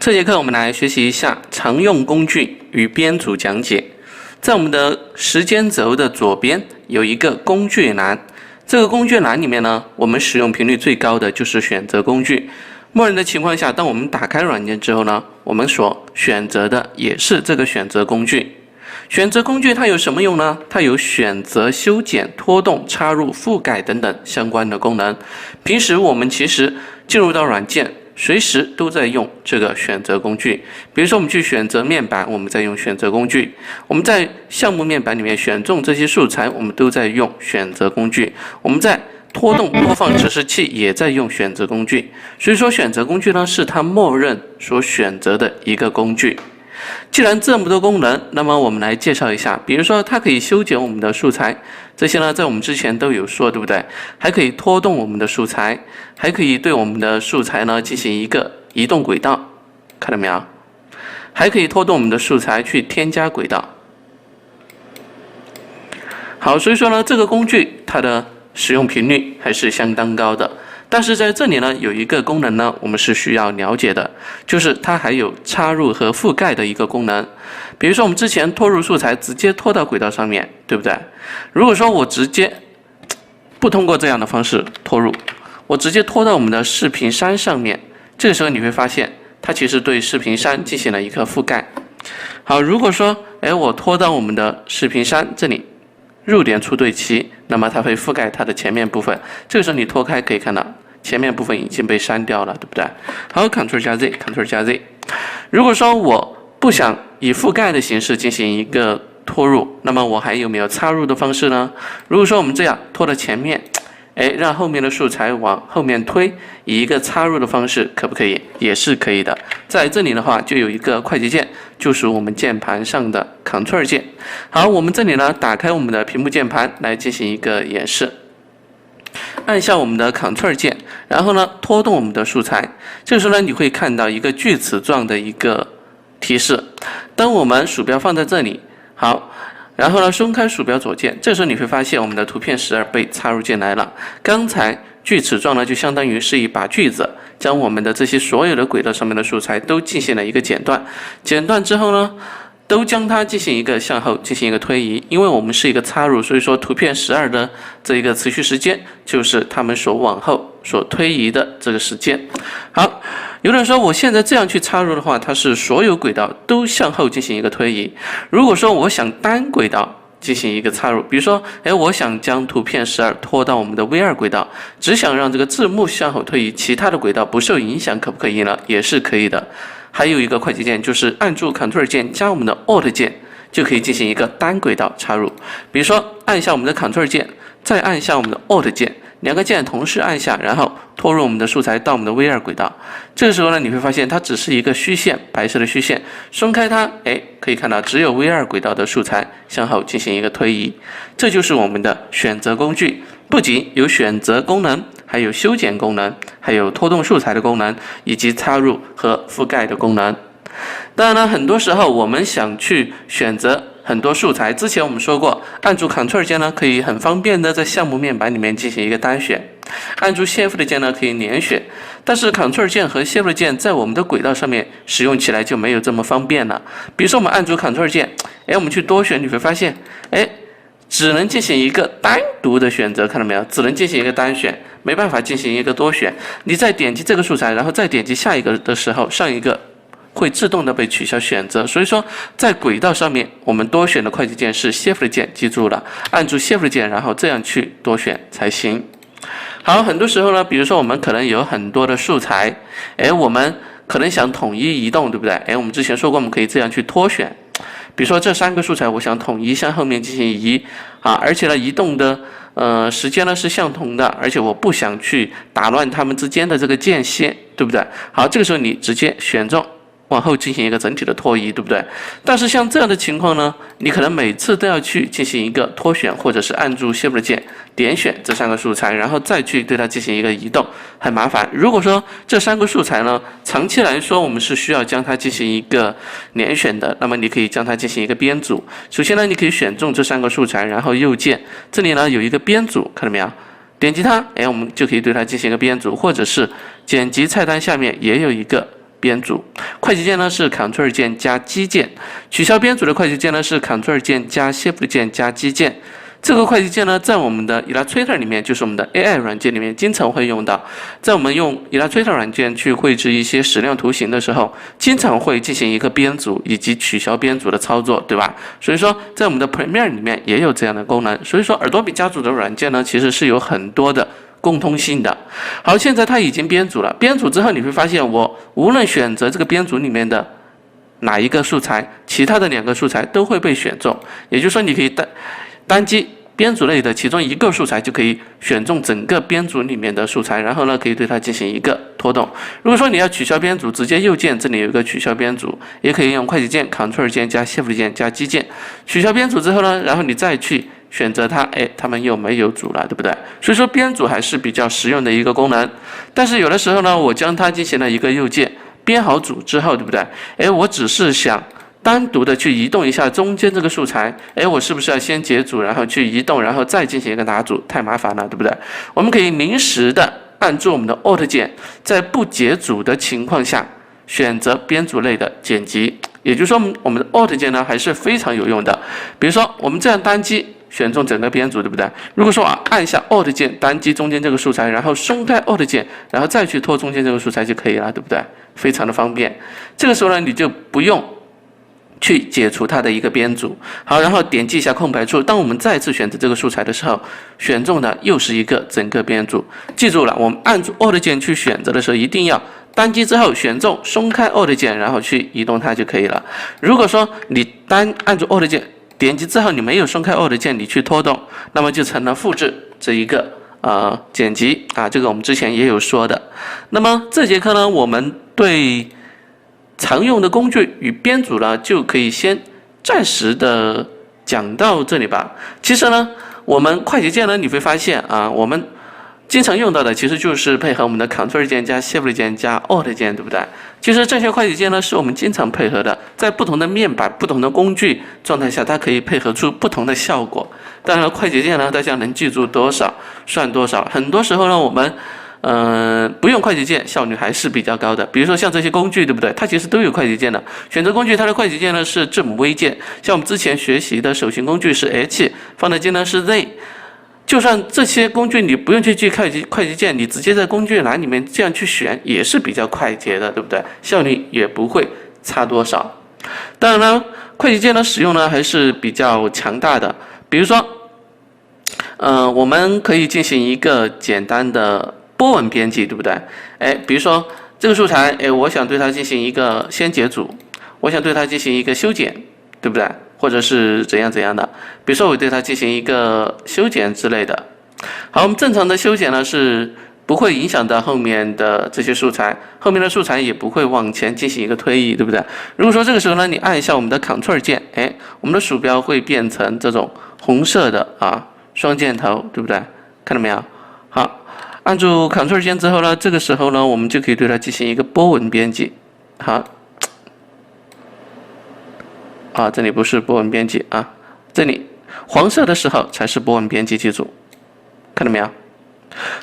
这节课我们来学习一下常用工具与编组讲解。在我们的时间轴的左边有一个工具栏，这个工具栏里面呢，我们使用频率最高的就是选择工具。默认的情况下，当我们打开软件之后呢，我们所选择的也是这个选择工具。选择工具它有什么用呢？它有选择、修剪、拖动、插入、覆盖等等相关的功能。平时我们其实进入到软件，随时都在用这个选择工具。比如说我们去选择面板，我们在用选择工具；我们在项目面板里面选中这些素材，我们都在用选择工具；我们在拖动播放指示器也在用选择工具。所以说选择工具呢，是它默认所选择的一个工具。既然这么多功能，那么我们来介绍一下。比如说它可以修剪我们的素材，这些呢在我们之前都有说，对不对？还可以拖动我们的素材，还可以对我们的素材呢进行一个移动轨道，看到没有？还可以拖动我们的素材去添加轨道。好，所以说呢，这个工具它的使用频率还是相当高的。但是在这里呢，有一个功能呢，我们是需要了解的，就是它还有插入和覆盖的一个功能。比如说我们之前拖入素材，直接拖到轨道上面，对不对？如果说我直接不通过这样的方式拖入，我直接拖到我们的视频山上面，这个时候你会发现，它其实对视频山进行了一个覆盖。好，如果说，我拖到我们的视频山这里，入点处对齐，那么它会覆盖它的前面部分。这个时候你拖开可以看到前面部分已经被删掉了，对不对？好 ，Ctrl 加 Z，Ctrl 加 Z。如果说我不想以覆盖的形式进行一个拖入，那么我还有没有插入的方式呢？如果说我们这样拖到前面，让后面的素材往后面推，以一个插入的方式，可不可以？也是可以的。在这里的话，就有一个快捷键，就是我们键盘上的 Ctrl 键。好，我们这里呢，打开我们的屏幕键盘来进行一个演示。按下我们的 Ctrl 键，然后呢，拖动我们的素材。这个时候呢，你会看到一个锯齿状的一个提示。当我们鼠标放在这里，好。然后呢，松开鼠标左键，这时候你会发现我们的图片12被插入进来了。刚才锯齿状呢，就相当于是一把锯子，将我们的这些所有的轨道上面的素材都进行了一个剪断。剪断之后呢，都将它进行一个向后进行一个推移。因为我们是一个插入，所以说图片12的这一个持续时间就是它们所往后所推移的这个时间。好。有人说我现在这样去插入的话，它是所有轨道都向后进行一个推移。如果说我想单轨道进行一个插入，比如说，我想将图片12拖到我们的 V2 轨道，只想让这个字幕向后推移，其他的轨道不受影响，可不可以呢？也是可以的。还有一个快捷键，就是按住 Ctrl 键加我们的 Alt 键，就可以进行一个单轨道插入。比如说，按下我们的 Ctrl 键，再按下我们的 Alt 键。两个键同时按下，然后拖入我们的素材到我们的 V2 轨道。这个时候呢，你会发现它只是一个虚线，白色的虚线。松开它，可以看到只有 V2 轨道的素材向后进行一个推移。这就是我们的选择工具，不仅有选择功能，还有修剪功能，还有拖动素材的功能，以及插入和覆盖的功能。当然了，很多时候我们想去选择很多素材，之前我们说过，按住 Ctrl 键呢，可以很方便的在项目面板里面进行一个单选；按住 Shift 键呢，可以连选。但是 Ctrl 键和 Shift 键在我们的轨道上面使用起来就没有这么方便了。比如说我们按住 Ctrl 键，我们去多选，你会发现，只能进行一个单独的选择，看到没有？只能进行一个单选，没办法进行一个多选。你再点击这个素材，然后再点击下一个的时候，上一个会自动的被取消选择。所以说在轨道上面，我们多选的快捷键是 Shift 键，记住了，按住 Shift 键，然后这样去多选才行。好，很多时候呢，比如说我们可能有很多的素材，我们可能想统一移动，对不对？我们之前说过，我们可以这样去拖选。比如说这3个素材，我想统一向后面进行移而且呢，移动的时间呢是相同的，而且我不想去打乱它们之间的这个间歇，对不对？好，这个时候你直接选中。往后进行一个整体的拖移，对不对？但是像这样的情况呢，你可能每次都要去进行一个拖选，或者是按住 Shift 键点选这3个素材，然后再去对它进行一个移动，很麻烦。如果说这3个素材呢，长期来说我们是需要将它进行一个连选的，那么你可以将它进行一个编组。首先呢，你可以选中这3个素材，然后右键这里呢有一个编组，看到没有？点击它，我们就可以对它进行一个编组，或者是剪辑菜单下面也有一个编组。快捷键呢是 Ctrl 键加基键，取消编组的快捷键呢是 Ctrl 键加 Shift 键加基键。这个快捷键呢，在我们的 Illustrator 里面，就是我们的 AI 软件里面经常会用到。在我们用 Illustrator 软件去绘制一些矢量图形的时候，经常会进行一个编组以及取消编组的操作，对吧？所以说，在我们的 Premiere 里面也有这样的功能。所以说，Adobe家族的软件呢，其实是有很多的共通性的。好，现在它已经编组了，编组之后你会发现，我无论选择这个编组里面的哪一个素材，其他的2个素材都会被选中。也就是说，你可以单击编组类的其中一个素材，就可以选中整个编组里面的素材，然后呢，可以对它进行一个拖动。如果说你要取消编组，直接右键这里有一个取消编组，也可以用快捷键 Ctrl 键加 Shift 键加基键。取消编组之后呢，然后你再去选择它，它们又没有组了，对不对？所以说编组还是比较实用的一个功能。但是有的时候呢，我将它进行了一个右键编好组之后，对不对？我只是想单独的去移动一下中间这个素材，我是不是要先解组，然后去移动，然后再进行一个打组？太麻烦了，对不对？我们可以临时的按住我们的 Alt 键，在不解组的情况下，选择编组类的剪辑。也就是说，我们的 Alt 键呢还是非常有用的。比如说，我们这样单击选中整个编组，对不对？如果说按下 Alt 键单击中间这个素材，然后松开 Alt 键，然后再去拖中间这个素材就可以了，对不对？非常的方便。这个时候呢，你就不用去解除它的一个编组。好，然后点击一下空白处，当我们再次选择这个素材的时候，选中的又是一个整个编组。记住了，我们按住 Alt 键去选择的时候，一定要单击之后选中，松开 Alt 键，然后去移动它就可以了。如果说你单按住 Alt 键点击之后，你没有松开 Alt 键，你去拖动，那么就成了复制这一个剪辑啊，这个我们之前也有说的。那么这节课呢，我们对常用的工具与编组呢，就可以先暂时的讲到这里吧。其实呢，我们快捷键呢，你会发现啊，我们经常用到的其实就是配合我们的 Ctrl 键加 Shift 键加 Alt 键，对不对？其实这些快捷键呢，是我们经常配合的，在不同的面板、不同的工具状态下，它可以配合出不同的效果。当然，快捷键呢，大家能记住多少算多少。很多时候呢，我们不用快捷键效率还是比较高的。比如说像这些工具，对不对？它其实都有快捷键的。选择工具，它的快捷键呢是字母 V 键，像我们之前学习的手型工具是 H， 放大镜呢是 Z。就算这些工具你不用去记快捷键，你直接在工具栏里面这样去选也是比较快捷的，对不对？效率也不会差多少。当然了，快捷键的使用呢还是比较强大的。比如说，我们可以进行一个简单的波纹编辑，对不对？比如说这个素材，我想对它进行一个先解组，我想对它进行一个修剪，对不对？或者是怎样的，比如说我对它进行一个修剪之类的。好，我们正常的修剪呢是不会影响到后面的这些素材，后面的素材也不会往前进行一个推移，对不对？如果说这个时候呢，你按一下我们的 Ctrl 键，我们的鼠标会变成这种红色的双箭头，对不对？看到没有？好，按住 Ctrl 键之后呢，这个时候呢，我们就可以对它进行一个波纹编辑。好。这里不是波纹编辑啊，这里黄色的时候才是波纹编辑，记住，看到没有？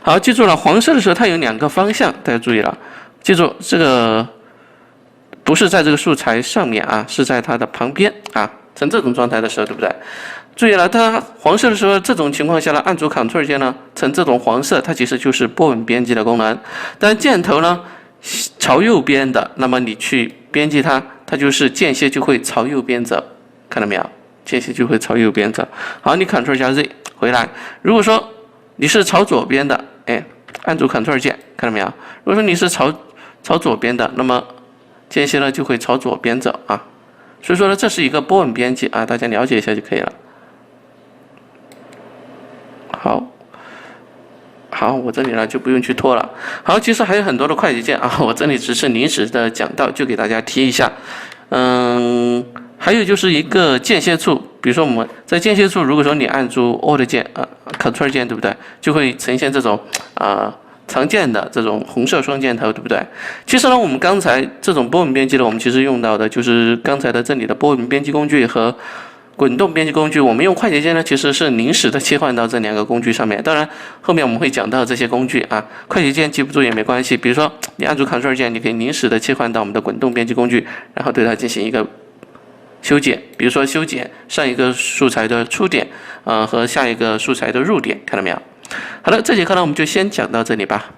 好，记住了，黄色的时候它有2个方向，大家注意了，记住这个不是在这个素材上面是在它的旁边呈这种状态的时候，对不对？注意了，它黄色的时候，这种情况下呢，按住 Ctrl 键呢，呈这种黄色，它其实就是波纹编辑的功能。但箭头呢朝右边的，那么你去编辑它，它就是间歇就会朝右边走，看到没有？间歇就会朝右边走。好，你 Ctrl 加 Z 回来。如果说你是朝左边的，按住 Ctrl 键，看到没有？如果说你是朝左边的，那么间歇呢就会朝左边走所以说呢，这是一个波纹编辑大家了解一下就可以了。好，我这里呢就不用去拖了。好，其实还有很多的快捷键我这里只是临时的讲到，就给大家提一下。还有就是一个间歇处，比如说我们在间歇处，如果说你按住 Alt 键Ctrl 键，对不对？就会呈现这种常见的这种红色双箭头，对不对？其实呢，我们刚才这种波纹编辑呢，我们其实用到的就是刚才的这里的波纹编辑工具和滚动编辑工具，我们用快捷键呢，其实是临时的切换到这2个工具上面。当然，后面我们会讲到这些工具啊，快捷键记不住也没关系。比如说，你按住 Ctrl 键，你可以临时的切换到我们的滚动编辑工具，然后对它进行一个修剪。比如说修剪上一个素材的出点，和下一个素材的入点，看到没有？好的，这节课呢，我们就先讲到这里吧。